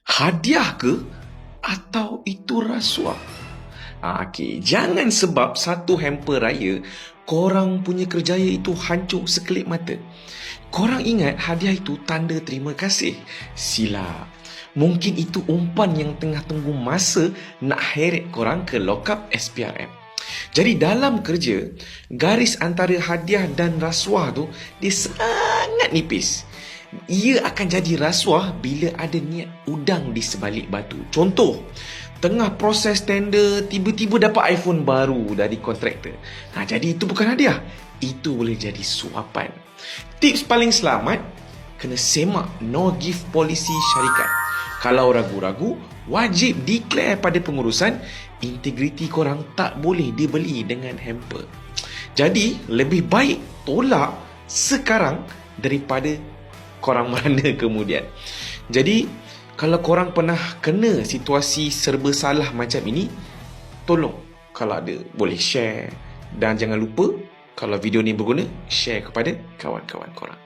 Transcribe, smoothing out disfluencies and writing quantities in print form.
Hadiah ke? Atau itu rasuah? Okey, jangan sebab satu hamper raya, korang punya kerjaya itu hancur sekelip mata. Korang ingat hadiah itu tanda terima kasih? Silap. Mungkin itu umpan yang tengah tunggu masa nak heret korang ke lockup SPRM. Jadi dalam kerja, garis antara hadiah dan rasuah tu dia sangat nipis. Ia akan jadi rasuah bila ada niat udang di sebalik batu. Contoh, tengah proses tender, tiba-tiba dapat iPhone baru dari kontraktor. Jadi itu bukan hadiah. Itu boleh jadi suapan. Tips paling selamat, kena semak no gift policy syarikat. Kalau ragu-ragu, wajib declare pada pengurusan, integriti korang tak boleh dibeli dengan hamper. Jadi, lebih baik tolak sekarang daripada korang mana kemudian. Jadi, kalau korang pernah kena situasi serba salah macam ini, tolong kalau ada boleh share. Dan jangan lupa, kalau video ni berguna, share kepada kawan-kawan korang.